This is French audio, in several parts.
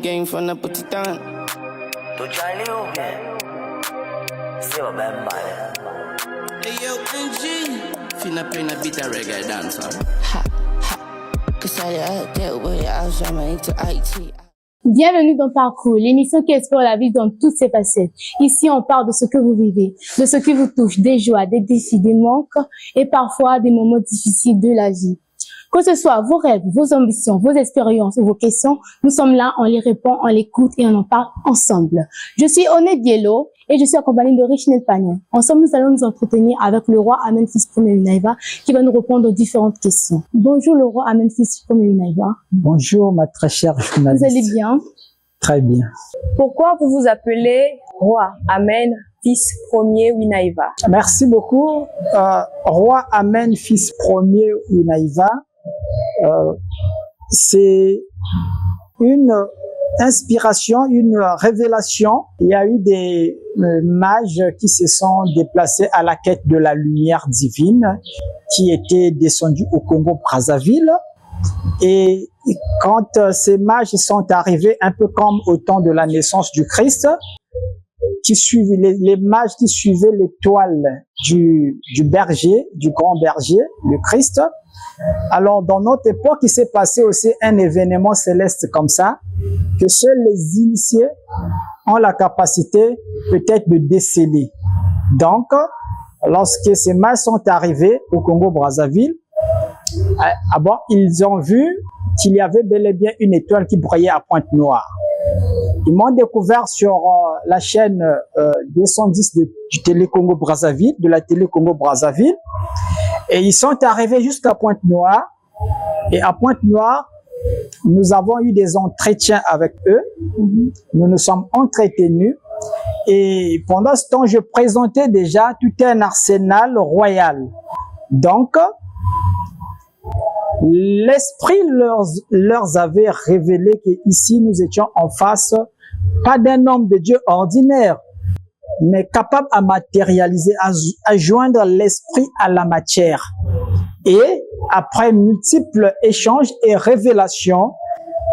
game from the petit temps. Tu Charlie ou bien? C'est au même mal. Hey yo, NG. Finna play a beat of reggae dancer. Bienvenue dans Parcours, l'émission qui explore la vie dans toutes ses facettes. Ici, on parle de ce que vous vivez, de ce qui vous touche, des joies, des défis, des manques et parfois des moments difficiles de la vie. Que ce soit vos rêves, vos ambitions, vos expériences ou vos questions, nous sommes là, on les répond, on l'écoute et on en parle ensemble. Je suis Oné Bielo et je suis accompagnée de Richnel Pagnon. Ensemble, nous allons nous entretenir avec le roi Amen Fils Ier Winaiva qui va nous répondre aux différentes questions. Bonjour le roi Amen Fils Ier Winaiva. Bonjour ma très chère journaliste. Vous allez bien? Très bien. Pourquoi vous vous appelez roi Amen Fils Ier Winaiva? Merci beaucoup. Roi Amen Fils Ier Winaiva, c'est une inspiration, une révélation. Il y a eu des mages qui se sont déplacés à la quête de la lumière divine, qui étaient descendus au Congo-Brazzaville. Et quand ces mages sont arrivés, un peu comme au temps de la naissance du Christ, qui suivaient les mages qui suivaient l'étoile du berger, du grand berger, le Christ. Alors, dans notre époque, il s'est passé aussi un événement céleste comme ça, que seuls les initiés ont la capacité peut-être de déceler. Donc, lorsque ces mages sont arrivés au Congo-Brazzaville, ils ont vu qu'il y avait bel et bien une étoile qui brillait à Pointe-Noire. Ils m'ont découvert sur la chaîne 210 du Télé Congo-Brazzaville, de la Télé Congo-Brazzaville. Et ils sont arrivés jusqu'à Pointe-Noire. Et à Pointe-Noire, nous avons eu des entretiens avec eux. Nous nous sommes entretenus. Et pendant ce temps, je présentais déjà tout un arsenal royal. Donc, l'esprit leur avait révélé qu'ici, nous étions en face, pas d'un homme de Dieu ordinaire, mais capable à matérialiser, à joindre l'esprit à la matière. Et après multiples échanges et révélations,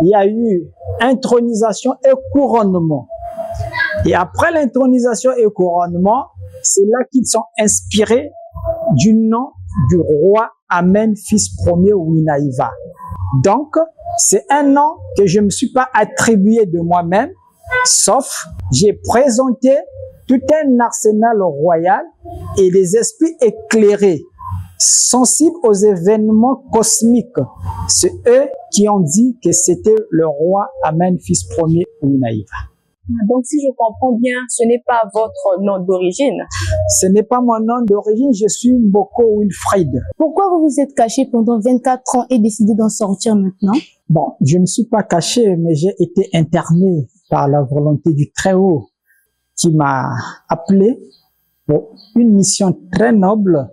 il y a eu intronisation et couronnement. Et après l'intronisation et couronnement, c'est là qu'ils sont inspirés du nom du roi Amen Fils Ier Winaiva. Donc, c'est un nom que je ne me suis pas attribué de moi-même, sauf j'ai présenté tout un arsenal royal et des esprits éclairés, sensibles aux événements cosmiques. C'est eux qui ont dit que c'était le roi Amen Fils Ier Winaiva. Donc, si je comprends bien, ce n'est pas votre nom d'origine. Ce n'est pas mon nom d'origine, je suis Mboko Wilfried. Pourquoi vous vous êtes caché pendant 24 ans et décidé d'en sortir maintenant? Bon, je ne me suis pas caché, mais j'ai été interné par la volonté du Très-Haut qui m'a appelé pour une mission très noble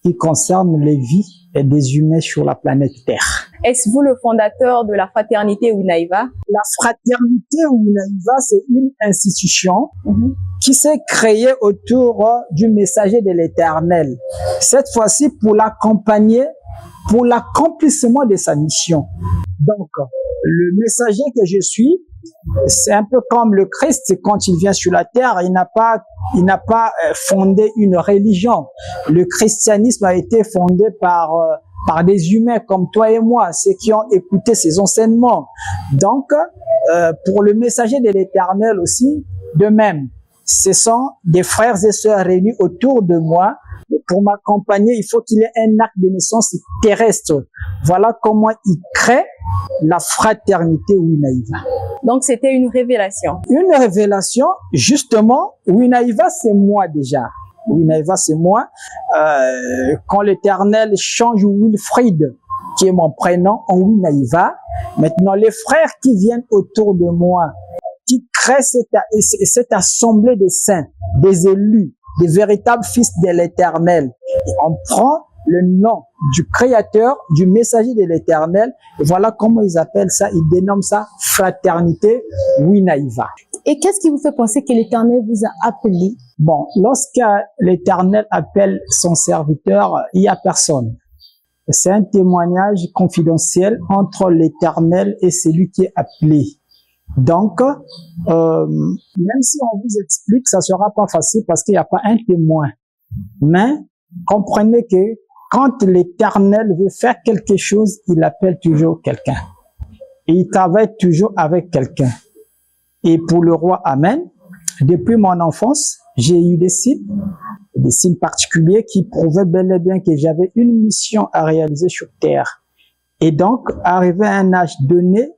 qui concerne les vies et des humains sur la planète Terre. Est-ce vous le fondateur de la fraternité Winaiva? La fraternité Winaiva, c'est une institution qui s'est créée autour du messager de l'Éternel. Cette fois-ci pour l'accompagner, pour l'accomplissement de sa mission. Donc, le messager que je suis, c'est un peu comme le Christ quand il vient sur la terre, il n'a pas fondé une religion. Le christianisme a été fondé par des humains comme toi et moi, ceux qui ont écouté ses enseignements. Donc, pour le messager de l'Éternel aussi, de même, ce sont des frères et sœurs réunis autour de moi. Pour m'accompagner, il faut qu'il y ait un acte de naissance terrestre. Voilà comment il crée la fraternité Winaiva. Donc, c'était une révélation. Une révélation, justement, Winaiva, c'est moi déjà. Winaiva, c'est moi. Quand l'Éternel change Wilfried, qui est mon prénom, en Winaiva, maintenant, les frères qui viennent autour de moi, qui créent cette assemblée de saints, des élus, des véritables fils de l'Éternel. On prend le nom du créateur, du messager de l'Éternel, et voilà comment ils appellent ça, ils dénomment ça fraternité Winaiva. Et qu'est-ce qui vous fait penser que l'Éternel vous a appelé? Bon, lorsque l'Éternel appelle son serviteur, il n'y a personne. C'est un témoignage confidentiel entre l'Éternel et celui qui est appelé. Donc, même si on vous explique, ça sera pas facile parce qu'il n'y a pas un témoin. Mais comprenez que quand l'Éternel veut faire quelque chose, il appelle toujours quelqu'un. Et il travaille toujours avec quelqu'un. Et pour le roi, amen, depuis mon enfance, j'ai eu des signes particuliers qui prouvaient bel et bien que j'avais une mission à réaliser sur terre. Et donc, arrivé à un âge donné,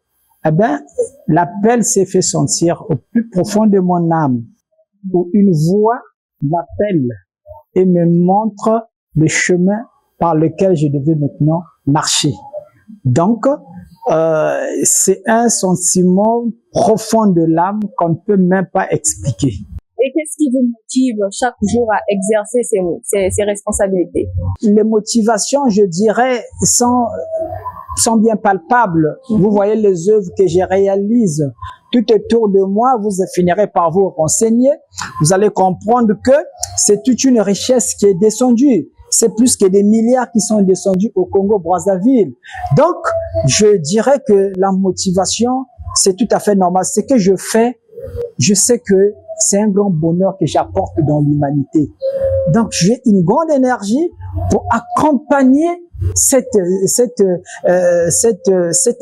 eh ben, l'appel s'est fait sentir au plus profond de mon âme, où une voix m'appelle et me montre le chemin par lequel je devais maintenant marcher. Donc, c'est un sentiment profond de l'âme qu'on ne peut même pas expliquer. Et qu'est-ce qui vous motive chaque jour à exercer ces responsabilités? Les motivations, je dirais, sont bien palpables. Vous voyez les œuvres que je réalise tout autour de moi, vous finirez par vous renseigner. Vous allez comprendre que c'est toute une richesse qui est descendue. C'est plus que des milliards qui sont descendus au Congo-Brazzaville. Donc, je dirais que la motivation, c'est tout à fait normal. Ce que je fais, je sais que c'est un grand bonheur que j'apporte dans l'humanité. Donc, j'ai une grande énergie pour accompagner cette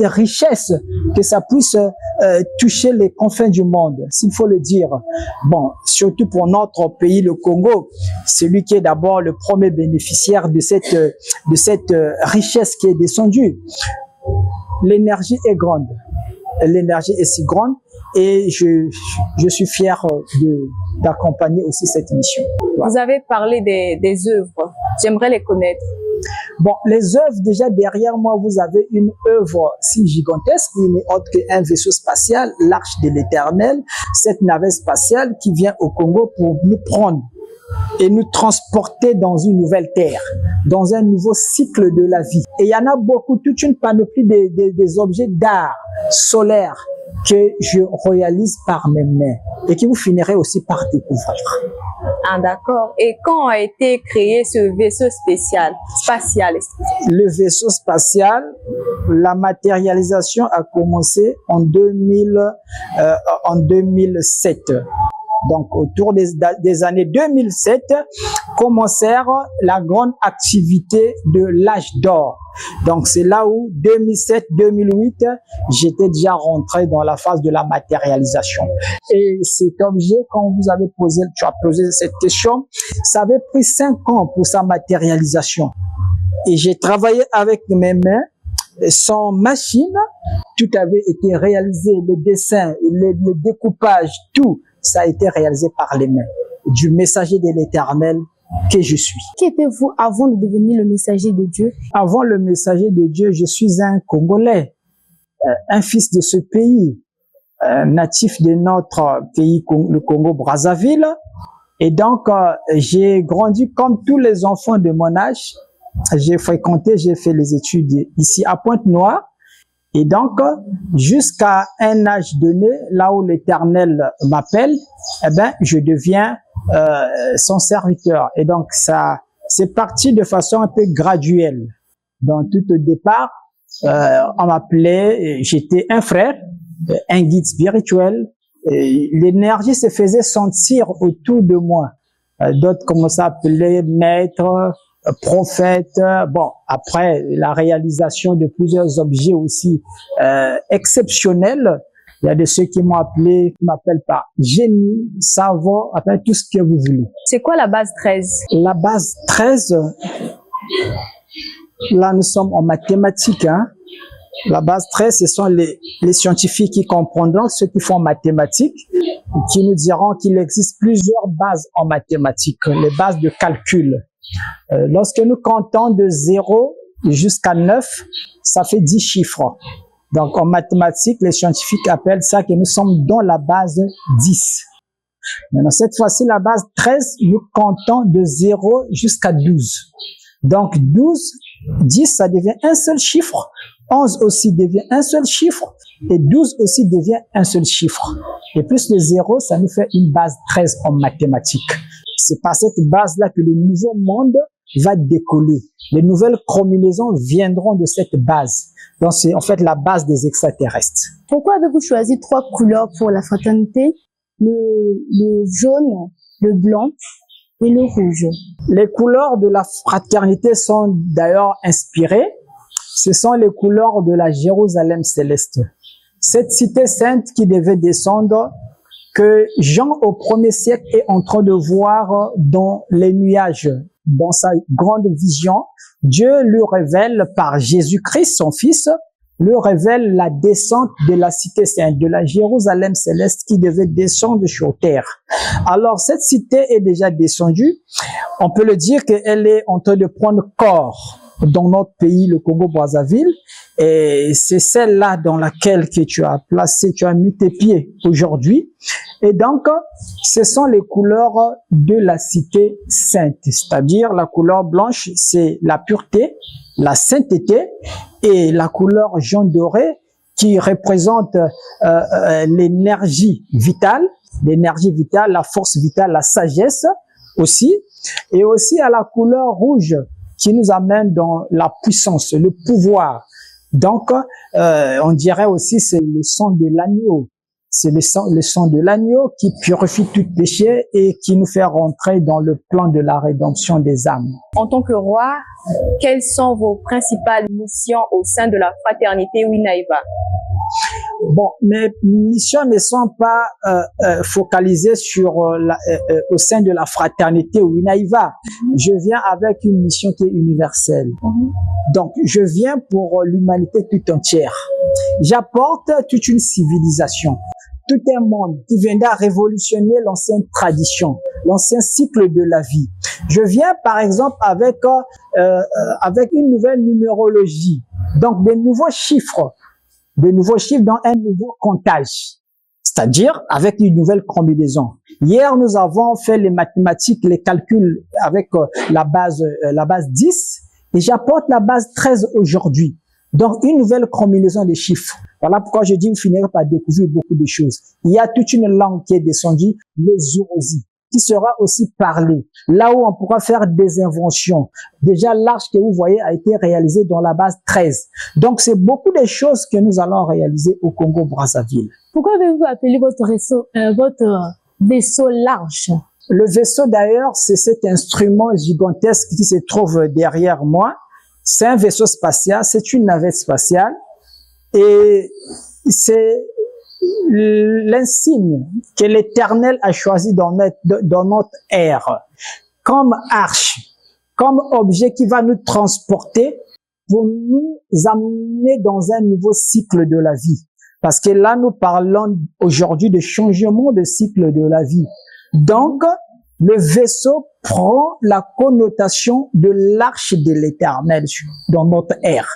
richesse, que ça puisse toucher les confins du monde, s'il faut le dire. Bon, surtout pour notre pays, le Congo, celui qui est d'abord le premier bénéficiaire de cette richesse qui est descendue. L'énergie est grande. L'énergie est si grande et je suis fier d'accompagner aussi cette mission. Voilà. Vous avez parlé des œuvres. J'aimerais les connaître. Bon, les œuvres, déjà derrière moi, vous avez une œuvre si gigantesque, qui n'est autre qu'un vaisseau spatial, l'Arche de l'Éternel, cette navette spatiale qui vient au Congo pour nous prendre et nous transporter dans une nouvelle terre, dans un nouveau cycle de la vie. Et il y en a beaucoup, toute une panoplie des objets d'art solaire que je réalise par mes mains et que vous finirez aussi par découvrir. Ah, d'accord. Et quand a été créé ce vaisseau spatial? Le vaisseau spatial, la matérialisation a commencé en 2007. Donc, autour des années 2007, commencèrent la grande activité de l'âge d'or. Donc, c'est là où 2007-2008, j'étais déjà rentré dans la phase de la matérialisation. Et cet objet, quand tu as posé cette question, ça avait pris 5 ans pour sa matérialisation. Et j'ai travaillé avec mes mains, sans machine, tout avait été réalisé, le dessin, le découpage, tout. Ça a été réalisé par les mains du messager de l'Éternel que je suis. Qui étiez-vous avant de devenir le messager de Dieu? Avant le messager de Dieu, je suis un Congolais, un fils de ce pays, natif de notre pays, le Congo-Brazzaville. Et donc, j'ai grandi comme tous les enfants de mon âge. J'ai fait les études ici à Pointe-Noire. Et donc, jusqu'à un âge donné, là où l'Éternel m'appelle, eh ben, je deviens son serviteur. Et donc, ça, c'est parti de façon un peu graduelle. Donc, tout au départ, on m'appelait, j'étais un frère, un guide spirituel. L'énergie se faisait sentir autour de moi. D'autres commençaient à appeler maître, prophète. Bon, après la réalisation de plusieurs objets aussi exceptionnels, il y a de ceux qui m'ont appelé, qui m'appellent par génie, savant, enfin tout ce que vous voulez. C'est quoi la base 13? La base 13, là nous sommes en mathématiques, hein. La base 13, ce sont les scientifiques qui comprendront, ceux qui font mathématiques, qui nous diront qu'il existe plusieurs bases en mathématiques, les bases de calcul. Lorsque nous comptons de 0 jusqu'à 9, ça fait 10 chiffres. Donc, en mathématiques, les scientifiques appellent ça que nous sommes dans la base 10. Maintenant, cette fois-ci, la base 13, nous comptons de 0 jusqu'à 12. Donc, 12, 10, ça devient un seul chiffre. 11 aussi devient un seul chiffre. Et 12 aussi devient un seul chiffre. Et plus le 0, ça nous fait une base 13 en mathématiques. C'est par cette base-là que le nouveau monde va décoller. Les nouvelles combinaisons viendront de cette base. Donc, c'est en fait la base des extraterrestres. Pourquoi avez-vous choisi 3 couleurs pour la fraternité? Le jaune, le blanc et le rouge. Les couleurs de la fraternité sont d'ailleurs inspirées. Ce sont les couleurs de la Jérusalem céleste. Cette cité sainte qui devait descendre, que Jean au 1er siècle est en train de voir dans les nuages, dans sa grande vision. Dieu lui révèle par Jésus-Christ, son Fils, lui révèle la descente de la cité sainte, de la Jérusalem céleste qui devait descendre sur terre. Alors, cette cité est déjà descendue. On peut le dire qu'elle est en train de prendre corps dans notre pays, le Congo-Brazzaville. Et c'est celle-là dans laquelle que tu as placé, tu as mis tes pieds aujourd'hui. Et donc, ce sont les couleurs de la cité sainte. C'est-à-dire, la couleur blanche, c'est la pureté, la sainteté, et la couleur jaune doré qui représente l'énergie vitale, la force vitale, la sagesse aussi, et aussi à la couleur rouge qui nous amène dans la puissance, le pouvoir. Donc, on dirait aussi c'est le sang de l'agneau. C'est le sang de l'agneau qui purifie tout péché et qui nous fait rentrer dans le plan de la rédemption des âmes. En tant que roi, quelles sont vos principales missions au sein de la fraternité Winaïva? Bon, mes missions ne sont pas focalisées sur au sein de la fraternité Winaïva. Je viens avec une mission qui est universelle. Donc, je viens pour l'humanité tout entière. J'apporte toute une civilisation, tout un monde qui viendra révolutionner l'ancienne tradition, l'ancien cycle de la vie. Je viens, par exemple, avec une nouvelle numérologie, donc des nouveaux chiffres dans un nouveau comptage, c'est-à-dire avec une nouvelle combinaison. Hier, nous avons fait les mathématiques, les calculs avec la base 10 et j'apporte la base 13 aujourd'hui. Donc, une nouvelle combinaison de chiffres. Voilà pourquoi je dis, vous finirez par découvrir beaucoup de choses. Il y a toute une langue qui est descendue, le Zorozi, qui sera aussi parlée. Là où on pourra faire des inventions. Déjà, l'arche que vous voyez a été réalisée dans la base 13. Donc, c'est beaucoup de choses que nous allons réaliser au Congo-Brazzaville. Pourquoi avez-vous appelé votre vaisseau large? Le vaisseau, d'ailleurs, c'est cet instrument gigantesque qui se trouve derrière moi. C'est un vaisseau spatial, c'est une navette spatiale et c'est l'insigne que l'Éternel a choisi dans notre ère comme arche, comme objet qui va nous transporter pour nous amener dans un nouveau cycle de la vie. Parce que là, nous parlons aujourd'hui de changement de cycle de la vie. Donc, le vaisseau prend la connotation de l'arche de l'Éternel dans notre ère.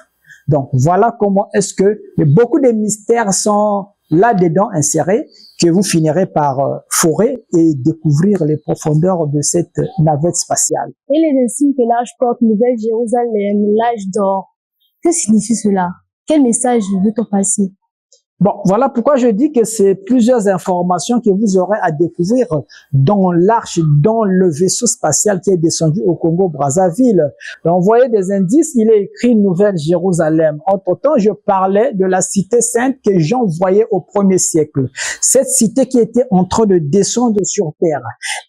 Donc, voilà comment est-ce que beaucoup de mystères sont là-dedans insérés que vous finirez par fourrer et découvrir les profondeurs de cette navette spatiale. Et les insignes que l'âge porte, Nouvelle Jérusalem, l'âge d'or, que signifie cela? Quel message veut-on passer? Bon, voilà pourquoi je dis que c'est plusieurs informations que vous aurez à découvrir dans l'arche, dans le vaisseau spatial qui est descendu au Congo-Brazzaville. On voyait des indices, il est écrit Nouvelle Jérusalem. Entre-temps, je parlais de la cité sainte que Jean voyait au 1er siècle. Cette cité qui était en train de descendre sur terre.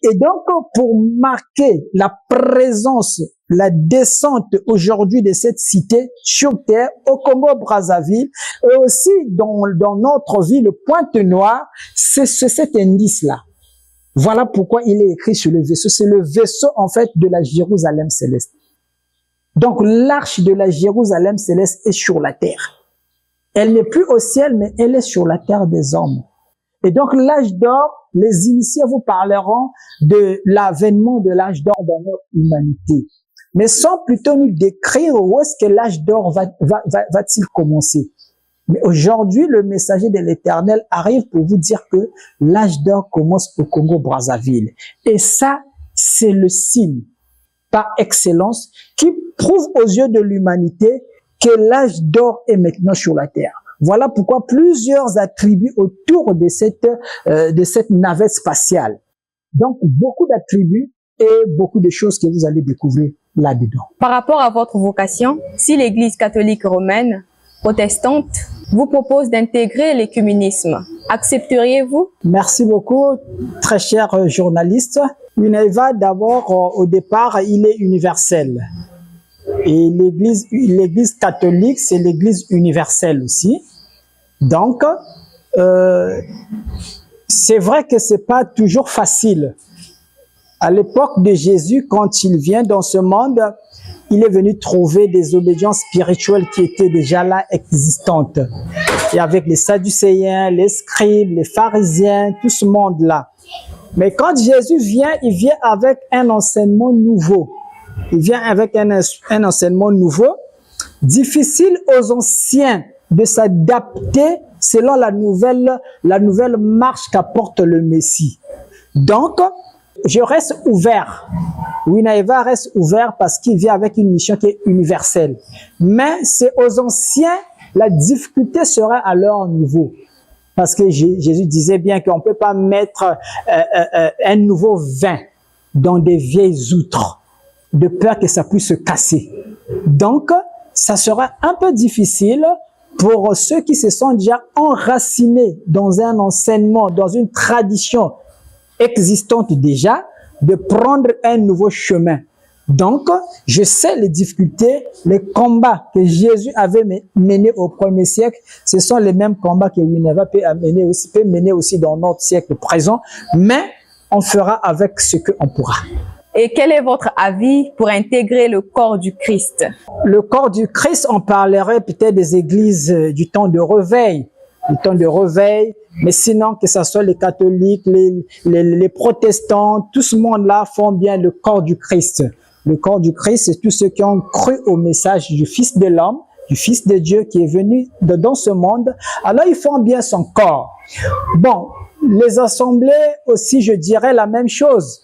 Et donc, pour marquer la présence, la descente aujourd'hui de cette cité sur terre au Congo-Brazzaville et aussi dans notre ville Pointe-Noire, c'est cet indice-là. Voilà pourquoi il est écrit sur le vaisseau. C'est le vaisseau en fait de la Jérusalem céleste. Donc l'arche de la Jérusalem céleste est sur la terre. Elle n'est plus au ciel, mais elle est sur la terre des hommes. Et donc l'âge d'or, les initiés vous parleront de l'avènement de l'âge d'or dans notre humanité. Mais sans plutôt nous décrire où est-ce que l'âge d'or va-t-il commencer. Mais aujourd'hui, le messager de l'Éternel arrive pour vous dire que l'âge d'or commence au Congo-Brazzaville. Et ça, c'est le signe par excellence qui prouve aux yeux de l'humanité que l'âge d'or est maintenant sur la terre. Voilà pourquoi plusieurs attributs autour de cette navette spatiale. Donc, beaucoup d'attributs et beaucoup de choses que vous allez découvrir là-dedans. Par rapport à votre vocation, si l'Église catholique romaine protestante vous propose d'intégrer l'écuménisme, accepteriez-vous? Merci beaucoup, très cher journaliste. Winneba, d'abord, au départ, il est universel. Et l'Église catholique, c'est l'Église universelle aussi. Donc, c'est vrai que c'est pas toujours facile. À l'époque de Jésus, quand il vient dans ce monde, il est venu trouver des obédiences spirituelles qui étaient déjà là, existantes. Et avec les Sadducéens, les scribes, les pharisiens, tout ce monde-là. Mais quand Jésus vient, il vient avec un enseignement nouveau. Il vient avec un enseignement nouveau, difficile aux anciens de s'adapter selon la nouvelle marche qu'apporte le Messie. Donc, je reste ouvert. Winneba reste ouvert parce qu'il vient avec une mission qui est universelle. Mais c'est aux anciens, la difficulté sera à leur niveau. Parce que Jésus disait bien qu'on ne peut pas mettre un nouveau vin dans des vieilles outres, de peur que ça puisse se casser. Donc, ça sera un peu difficile pour ceux qui se sont déjà enracinés dans un enseignement, dans une tradition existante déjà, de prendre un nouveau chemin. Donc, je sais les difficultés, les combats que Jésus avait menés au premier siècle, ce sont les mêmes combats que Winneba peut mener aussi dans notre siècle présent, mais on fera avec ce qu'on pourra. Et quel est votre avis pour intégrer le corps du Christ? Le corps du Christ, on parlerait peut-être des églises du temps de réveil, mais sinon que ce soit les catholiques, les protestants, tout ce monde-là font bien le corps du Christ. Le corps du Christ, c'est tous ceux qui ont cru au message du Fils de l'homme, du Fils de Dieu qui est venu dans ce monde. Alors ils font bien son corps. Bon, les assemblées aussi, je dirais la même chose.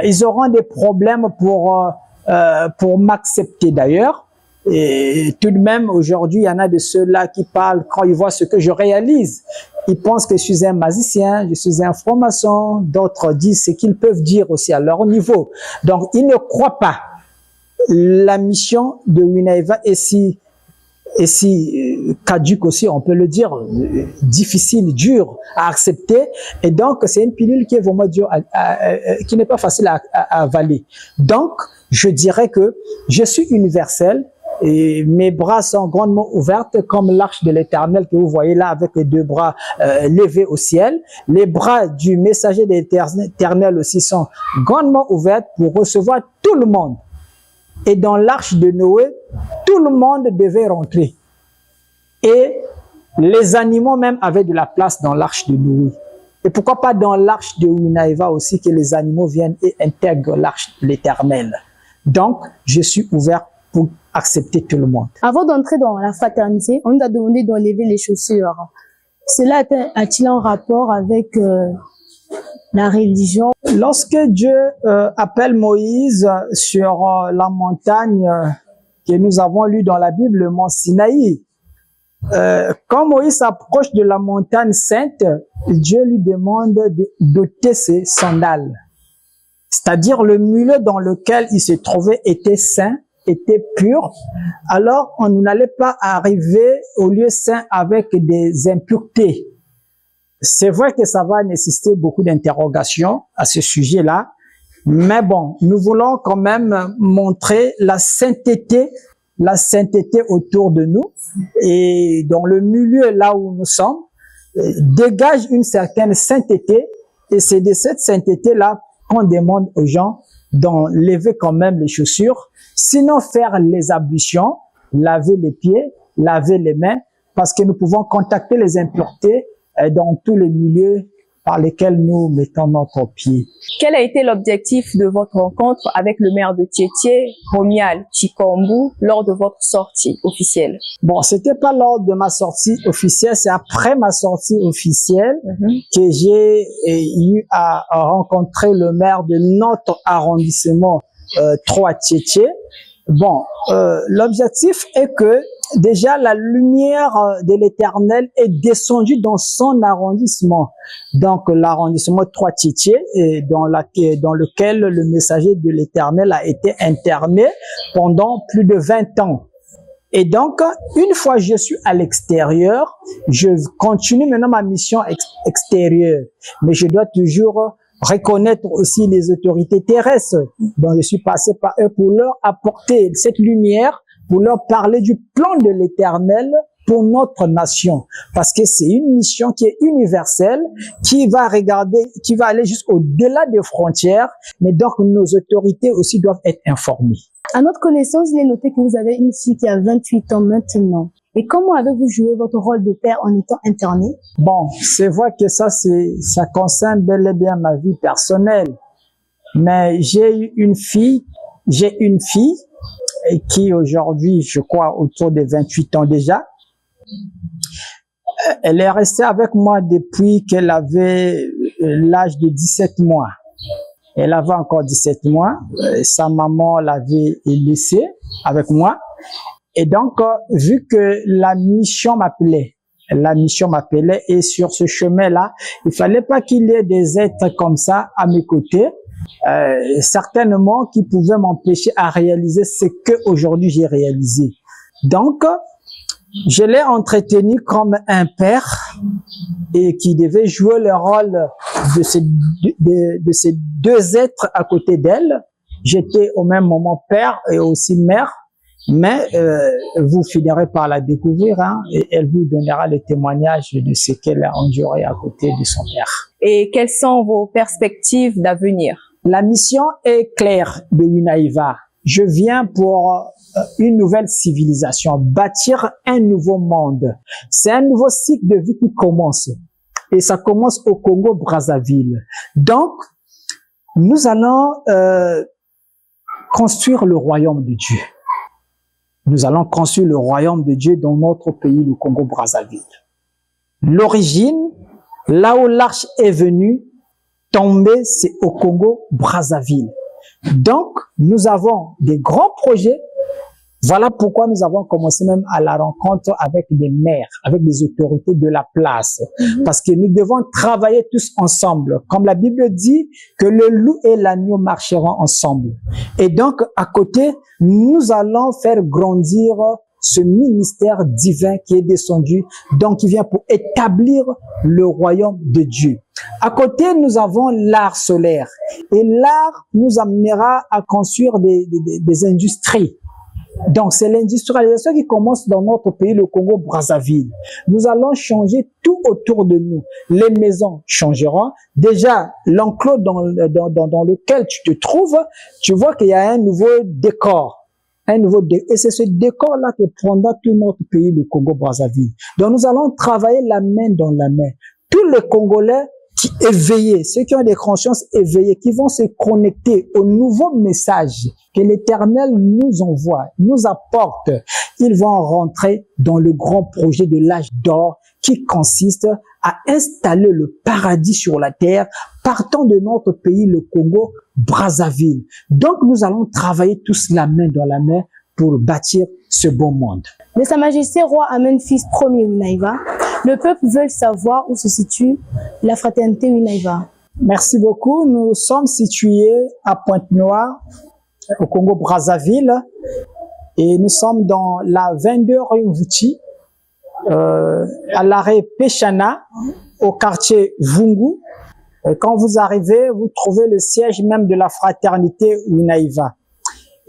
Ils auront des problèmes pour m'accepter d'ailleurs. Et tout de même, aujourd'hui, il y en a de ceux-là qui parlent quand ils voient ce que je réalise. Ils pensent que je suis un magicien, je suis un franc-maçon. D'autres disent ce qu'ils peuvent dire aussi à leur niveau. Donc, ils ne croient pas. La mission de Winneba est si caduque aussi, on peut le dire, difficile, dur à accepter. Et donc, c'est une pilule qui est vraiment dure, qui n'est pas facile à avaler. Donc, je dirais que je suis universel. Et mes bras sont grandement ouverts comme l'arche de l'Éternel que vous voyez là avec les deux bras levés au ciel. Les bras du messager de l'Éternel aussi sont grandement ouverts pour recevoir tout le monde. Et dans l'arche de Noé, tout le monde devait rentrer. Et les animaux même avaient de la place dans l'arche de Noé. Et pourquoi pas dans l'arche de Winneba aussi que les animaux viennent et intègrent l'arche de l'Éternel. Donc, je suis ouvert pour accepter tout le monde. Avant d'entrer dans la fraternité, on nous a demandé d'enlever les chaussures. Cela a-t-il un rapport avec la religion? Lorsque Dieu appelle Moïse sur la montagne que nous avons lue dans la Bible, le mont Sinaï, quand Moïse s'approche de la montagne sainte, Dieu lui demande d'ôter ses sandales. C'est-à-dire le milieu dans lequel il se trouvait était saint, était pur, alors on n'allait pas arriver au lieu saint avec des impuretés. C'est vrai que ça va nécessiter beaucoup d'interrogations à ce sujet-là, mais bon, nous voulons quand même montrer la sainteté autour de nous et dans le milieu là où nous sommes, dégage une certaine sainteté et c'est de cette sainteté-là qu'on demande aux gens d'enlever quand même les chaussures, sinon faire les ablutions, laver les pieds, laver les mains, parce que nous pouvons contacter les impuretés dans tous les milieux par lesquels nous mettons notre pied. Quel a été l'objectif de votre rencontre avec le maire de Tietie, Romuald Chikombu, lors de votre sortie officielle? Bon, c'était pas lors de ma sortie officielle, c'est après ma sortie officielle que j'ai eu à rencontrer le maire de notre arrondissement 3 Tietie. Bon, l'objectif est que déjà la lumière de l'Éternel est descendue dans son arrondissement. Donc l'arrondissement Trois-Tchétché, dans lequel le messager de l'Éternel a été interné pendant plus de 20 ans. Et donc, une fois je suis à l'extérieur, je continue maintenant ma mission extérieure. Mais je dois toujours reconnaître aussi les autorités terrestres. Donc, je suis passé par eux pour leur apporter cette lumière, pour leur parler du plan de l'Éternel pour notre nation. Parce que c'est une mission qui est universelle, qui va aller jusqu'au-delà des frontières. Mais donc, nos autorités aussi doivent être informées. À notre connaissance, il est noté que vous avez une fille qui a 28 ans maintenant. Et comment avez-vous joué votre rôle de père en étant interné? Bon, c'est vrai que ça concerne bel et bien ma vie personnelle. Mais j'ai une fille qui aujourd'hui, je crois, autour de 28 ans déjà. Elle est restée avec moi depuis qu'elle avait l'âge de 17 mois. Elle avait encore 17 mois. Sa maman l'avait laissée avec moi. Et donc, vu que la mission m'appelait et sur ce chemin-là, il fallait pas qu'il y ait des êtres comme ça à mes côtés, certainement qui pouvaient m'empêcher à réaliser ce que aujourd'hui j'ai réalisé. Donc, je l'ai entretenu comme un père et qui devait jouer le rôle de ces deux êtres à côté d'elle. J'étais au même moment père et aussi mère, mais vous finirez par la découvrir, hein, et elle vous donnera le témoignage de ce qu'elle a enduré à côté de son père. Et quelles sont vos perspectives d'avenir? La mission est claire de Winaïva. Je viens pour une nouvelle civilisation, bâtir un nouveau monde. C'est un nouveau cycle de vie qui commence. Et ça commence au Congo-Brazzaville. Donc, nous allons construire le royaume de Dieu. Nous allons construire le royaume de Dieu dans notre pays, le Congo-Brazzaville. L'origine, là où l'arche est venue tomber, c'est au Congo-Brazzaville. Donc, nous avons des grands projets. Voilà pourquoi nous avons commencé même à la rencontre avec des maires, avec des autorités de la place. Parce que nous devons travailler tous ensemble. Comme la Bible dit que le loup et l'agneau marcheront ensemble. Et donc, à côté, nous allons faire grandir ce ministère divin qui est descendu, donc qui vient pour établir le royaume de Dieu. À côté, nous avons l'art solaire. Et l'art nous amènera à construire des industries. Donc, c'est l'industrialisation qui commence dans notre pays, le Congo-Brazzaville. Nous allons changer tout autour de nous. Les maisons changeront. Déjà, l'enclos dans lequel tu te trouves, tu vois qu'il y a un nouveau décor. Et c'est ce décor-là que prendra tout notre pays, le Congo-Brazzaville. Donc, nous allons travailler la main dans la main. Tous les Congolais qui éveillés, ceux qui ont des consciences éveillées, qui vont se connecter au nouveau message que l'Éternel nous envoie, nous apporte, ils vont rentrer dans le grand projet de l'âge d'or qui consiste à installer le paradis sur la terre partant de notre pays, le Congo-Brazzaville. Donc, nous allons travailler tous la main dans la main pour bâtir ce beau monde. De Sa Majesté Roi Amen-Fils Ier Winaïva, le peuple veut savoir où se situe la fraternité Winaïva. Merci beaucoup. Nous sommes situés à Pointe-Noire, au Congo-Brazzaville, et nous sommes dans la 22 rue Mvouti, à l'arrêt Péchana, au quartier Vungu. Quand vous arrivez, vous trouvez le siège même de la fraternité Winaïva.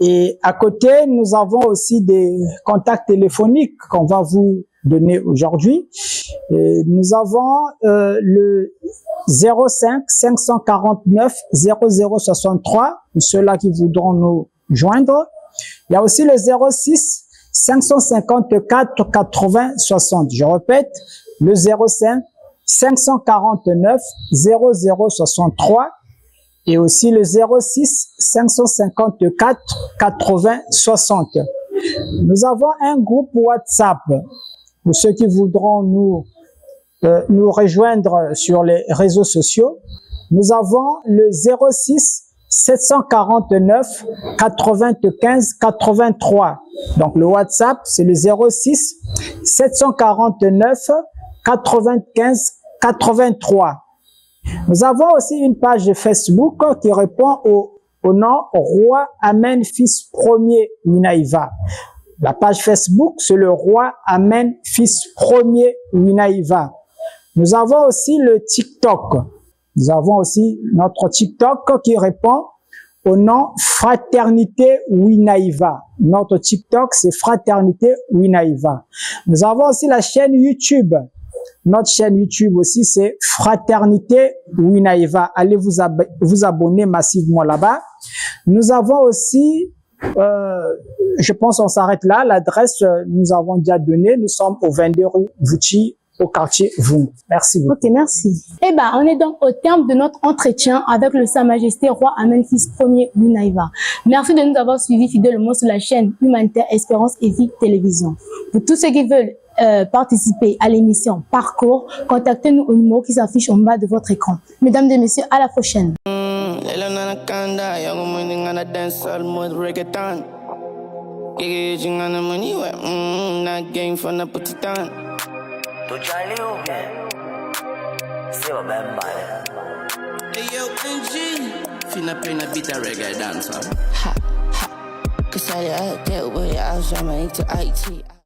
Et à côté, nous avons aussi des contacts téléphoniques qu'on va vous donner aujourd'hui. Nous avons le 05 549 0063 pour ceux-là qui voudront nous joindre. Il y a aussi le 06 554 80 60. Je répète, le 05 549 0063 et aussi le 06 554 80 60. Nous avons un groupe WhatsApp pour ceux qui voudront nous rejoindre sur les réseaux sociaux. Nous avons le 06 749 95 83. Donc le WhatsApp, c'est le 06 749 95 83. Nous avons aussi une page de Facebook qui répond au nom Roi Amen Fils Premier Winaïva. La page Facebook, c'est le Roi Amen Fils Premier Winaïva. Nous avons aussi le TikTok. Nous avons aussi notre TikTok qui répond au nom Fraternité Winaïva. Notre TikTok, c'est Fraternité Winaïva. Nous avons aussi la chaîne YouTube. Notre chaîne YouTube aussi, c'est Fraternité Winaïva. Allez vous abonner massivement là-bas. Nous avons aussi, je pense on s'arrête là, l'adresse nous avons déjà donné. Nous sommes au 22 rue Vouti, au quartier Vung. Merci beaucoup. Ok, merci. Eh ben, on est donc au terme de notre entretien avec le Sa Majesté Roi Amen Fils Premier Winaïva. Merci de nous avoir suivis fidèlement sur la chaîne Humanitaire Espérance et Vie Télévision. Pour tous ceux qui veulent participer à l'émission Parcours, contactez-nous au numéro qui s'affiche en bas de votre écran. Mesdames et messieurs, à la prochaine. Hey yo, NG. Finna play a bit of reggae dancehall. Ha, ha. Cause I get away, I was on my IT.